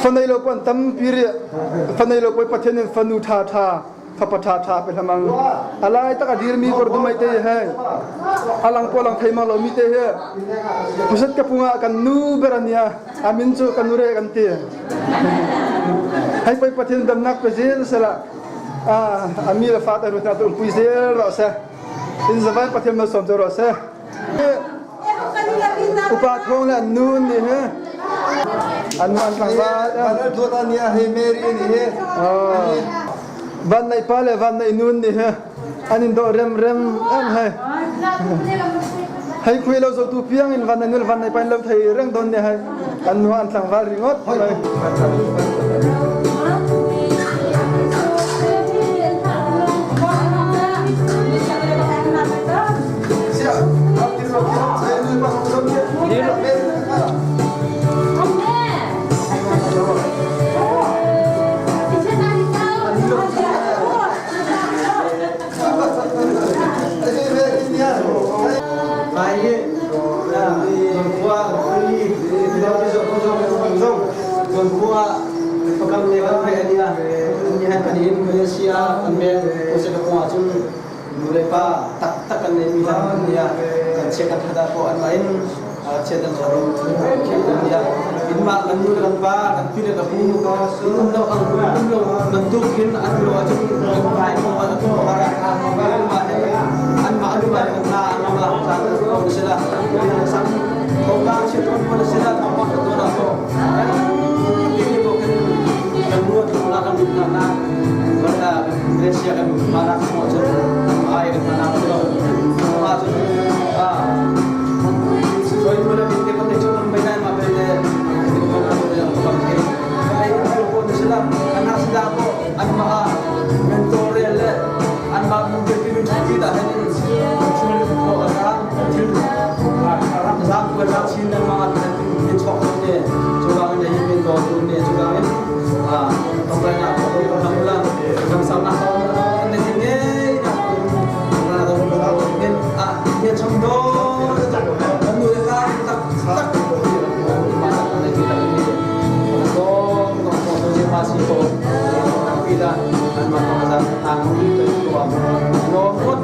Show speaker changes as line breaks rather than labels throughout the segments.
phần này là quan tâm piri phần này là quan phát hiện phần nu tha tha pe hamang alai taka dirmi kor dumai te hai alang polang thaimang lo mi te he pusat ka punga kan nu berania amin chu kan nure kan te hai pai pathin dam nak pe zel sala amira fata ru ta tu puizel ro sa in zawai pathin ma som ro sa upa thong la nun ni he anman kang ba thu ta nia he meri ni he van này pale van này nun ni ha anin do rem am hai hai khui lo zo tu piang in van này pan lo thai reng don ne hai kan nu an tlang va ringot Malaysia ambil proses kekuatan mereka tak kan lebih ya kan cekap ada ko lain cedan jarum ya inma lalu dengan ba kan pilih ke bumi itu ndo ang ndo bentukin ando aja kai mo atau orang an ma adu ba na nama sana ko sila sang ko ka chekon mo sila apa to na ko ini bukan kedua tulang na benda Malaysia kan marah semua jadi air mana pun macam so itu mana kita pun cuma mainan apa ini kita pun yang pakai kalau pun Islam anak sedang ko anma mentorial anma mungkin kita ini cuma ko orang zam berat sini mangat nanti coklatnya coba ini minta ini coba ini tambahnya alhamdulillah jam sana tahun ini ini contoh menurutkan tak mana kita ini untuk konfirmasi kita dan masalah tanggung itu nomor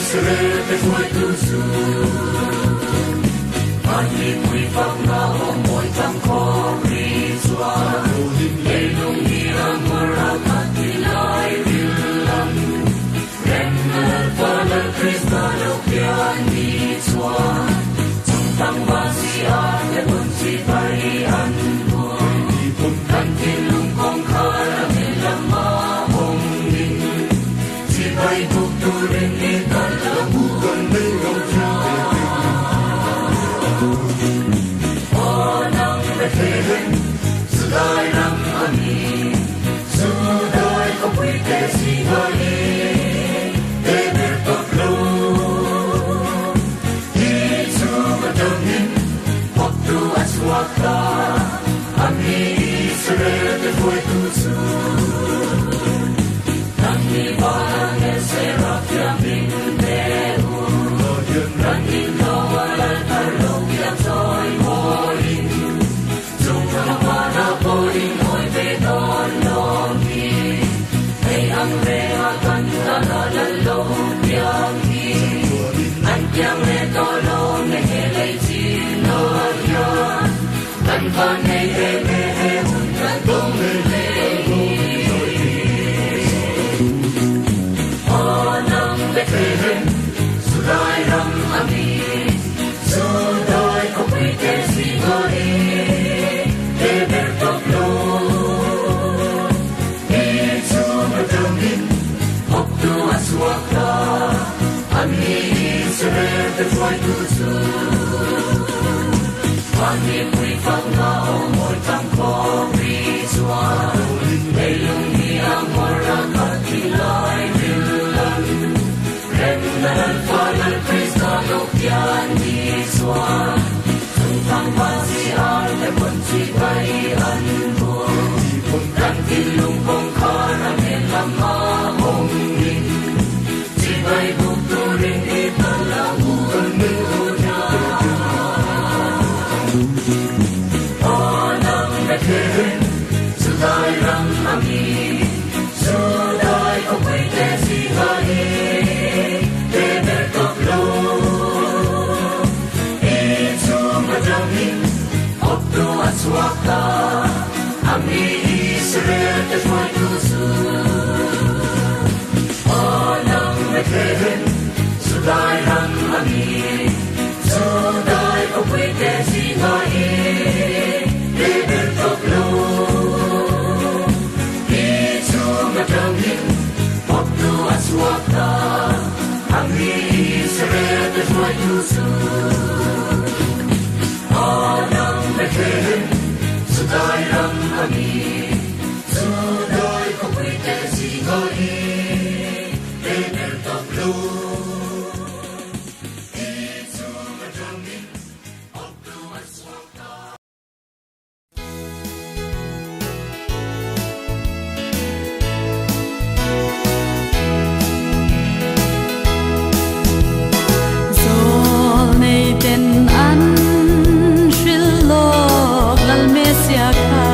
Israel te foi tu su Ani pui pang na o moi tang ko ri zua Ei lung ni amara kati lai rilam Ren na vala Krista lo pian ni zua Chung tang wa si a te bun si pai an buon Kan tin lung kong kara mi lama hong ning Si pai buk tu rin ni kan la bukan mei ngau chu Sudai nang ani Sudai ko pui te si hai Te ber tot lo Hi su ma dong hin Hok tu aswaka Ami Israel te foi tu su Nang ni barang e serap yang ring te hu Nang ni kawal tarlong yang soi hoin Boring oi ve don longi Hey ang re akan la lo piang hi An piang re to lo ne he lei chi lo ya Kan pa ne he me he hun kan dong le le O nang ve te hen Sudai ram ami Sudai ko pui te si goi Suaka Ami Israel te foi tu su Ami pui fang na o moi tang ko ri zua Ei lung ni amora kati lai rilan Ren na lan fa lan Krista lo pian ni zua Chung tang wa si ar te pun si pai an buon Kan tin lung kong kara me lama hong ning Pai buk tu rin i talamu kanuna O nang nakhen Sudai rang ami Sudai ko pui te si hai Te ber tok lo I su majamin Hop tu aswaka Ami Israel te foi tu su Sudai ram ami Sudai ko pui te si hai Te ber tok lo I su matang hin Hop tu aswaka Ami Israel te foi tu su Anang mekhen Sudai ram ami Sudai ko pui te si hai
Zol nei den an shil lok lal mesia ka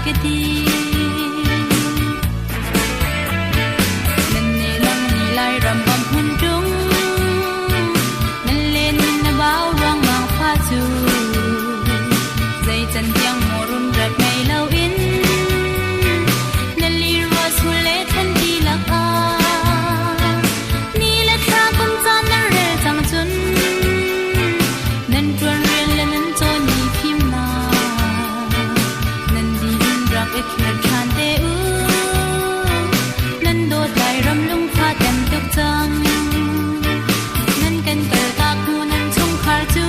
ke ti nan ne lang ni lai ram bam hun tung nan len na bao rang mang pha chu zai chan tiang morun rat mai lau in nan li ros hule than ti lak a ni la tha kun chan na re chang chun nan tuan rian la nan cho ni phim na nan di in rak ek nan chan te u nan do lai ram lung pha tem tuk chang nan kan kal ta ku nan chung khar chu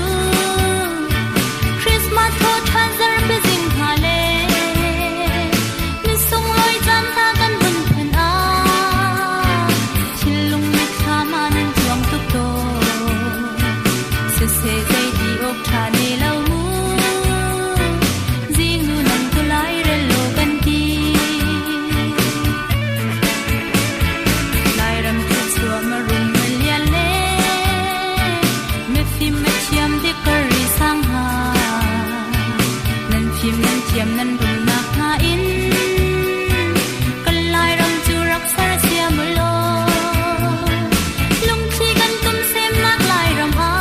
Christmas ko than zar pe jing ha le ni sung loi chan ta kan bun phan a chin lung na kha ma nan chuang tuk to se se zai di ok tha ne lau mu jing nu nan tu lai re lo kan ti lai ram tu chua ma rum ma lian le me phim me chiam de kari sang ha nan phim nan chiam nan rum na ha in kan lai ram chu rak sar sia mu lo lung chi kan tum sem nak lai ram a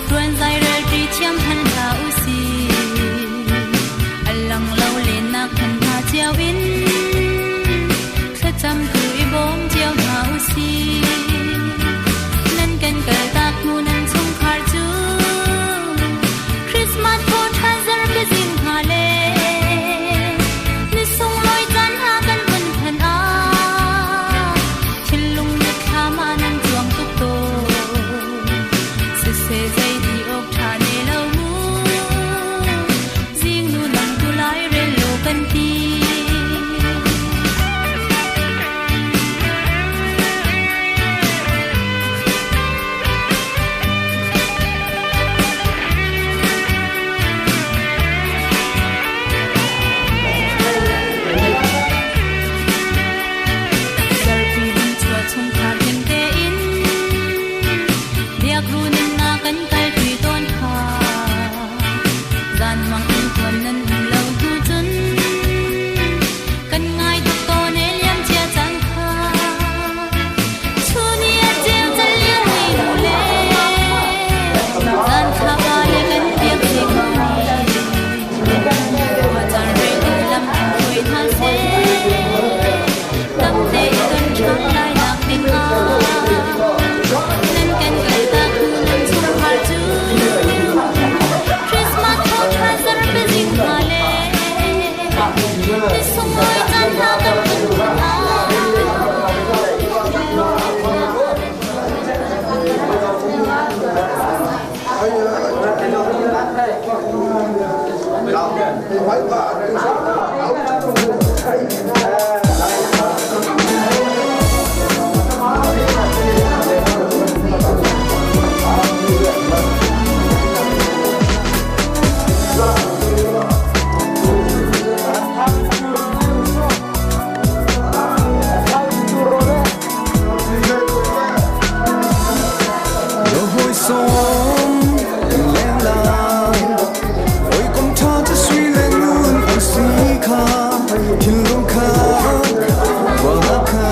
tuan zai re tri chiam han ha u si alang lo le nak han ha chiao in sa cham tu i bom chiao ha u si nan kan kal tak mu nan chung khar chu Christmas ko than zar pe jing ha le ni sung loi chan ha kan bun phan a chin lung na kha ma nan chuang tuk to se se zai di ok tha ne lo mu jing nu nan tu lai re lo kan ti zar pi hun chua chung khar hen te in biak ru nin na kan kal tui ton kha zan mang in kwan nan um lo tu chun kan ngai tuk to ne liam chia chang kha chu ni a jeng chal liam ni lu le zan tha ba le kan biak sing ni wa chan re kan lam kan khoi tha se tâm te kan chang lai nak tin a nan kan kal ta ku nan chung khar chu Christmas ko than zar pe jing ha le ni sung loi chan ha kan bun phan a
Rồi hồi sớm lên lại ôi con thơ cho suy lên luôn anh suy kha thiên long kha qua kha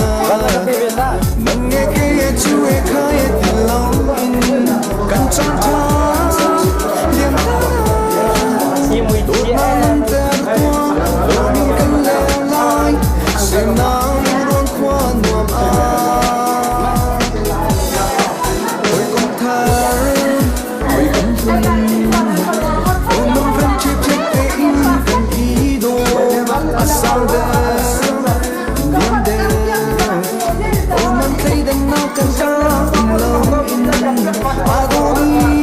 nang nghe cái chú e khai thiên long in căn trong thơ liềm đôi mang tên qua đôi căn leo lại xem nắng luôn qua nuông ôi con thơ ôi con thân ôi mong vẫn chưa chết cái cần ý đồ sao đây niềm đêm ôi mong thấy đêm nào cần ta lâu in à đồ đi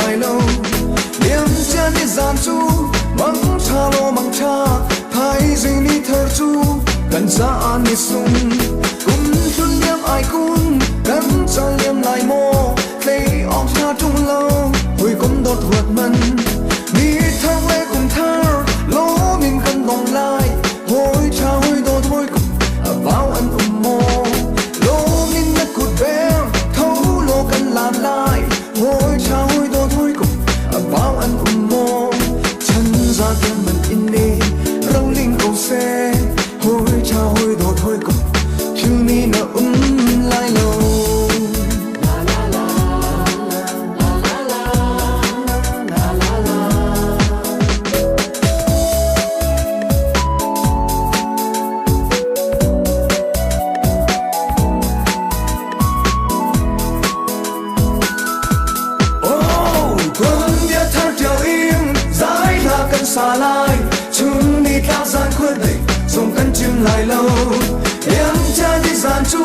lại lâu liêm chân đi gian chu mắng cha lo mắng cha thay gì đi thơ chu cần ra an đi sung cũng xuân liêm ai cũng cần cha liêm lại mô lấy óc cha trung lâu hồi cũng đột vượt mình đi theo lê cùng thơ lố mình cần đồng lại hồi cha hồi đột hồi cùng vào ăn mô lố mình đã cụt bé thấu lô cần làm lại hồi cha hồi đột hồi cùng vào ăn mô chân ra tiền mình in đi râu linh cầu xe hồi cha hồi đột hồi cùng chiều ni nở lại lâu. Xa lại chúng đi cao gian quyết định dùng cân chim lại lâu em cha đi gian chu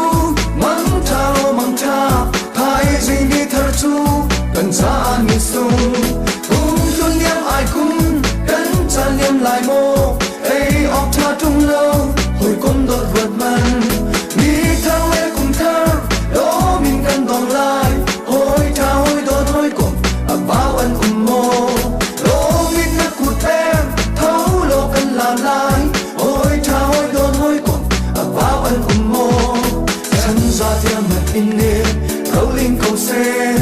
mắng cha lo mắng cha thay gì đi thơ chu cần ra đi sung cũng luôn niệm ai cũng cần cha niệm lại mô ấy óc cha trung lâu hồi cũng đột vượt mình đi theo lê cùng thơ đó mình cần đồng lại hồi cha hồi đột hồi cùng bao ân mô lại ôi cha ôi đôn ôi cùng vào ân mô chân ra theo mặt in nê râu linh cầu xe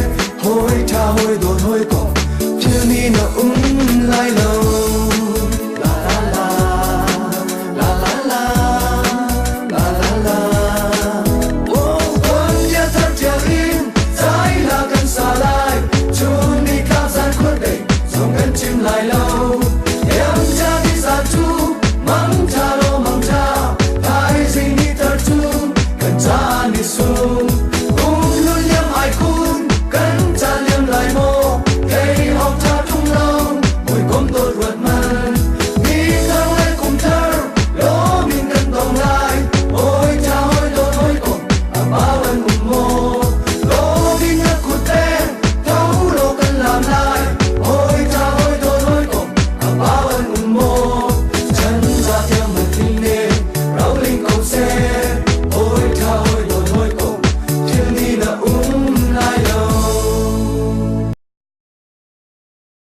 ôi cha ôi đôn ôi cùng chưa ni nở lại lời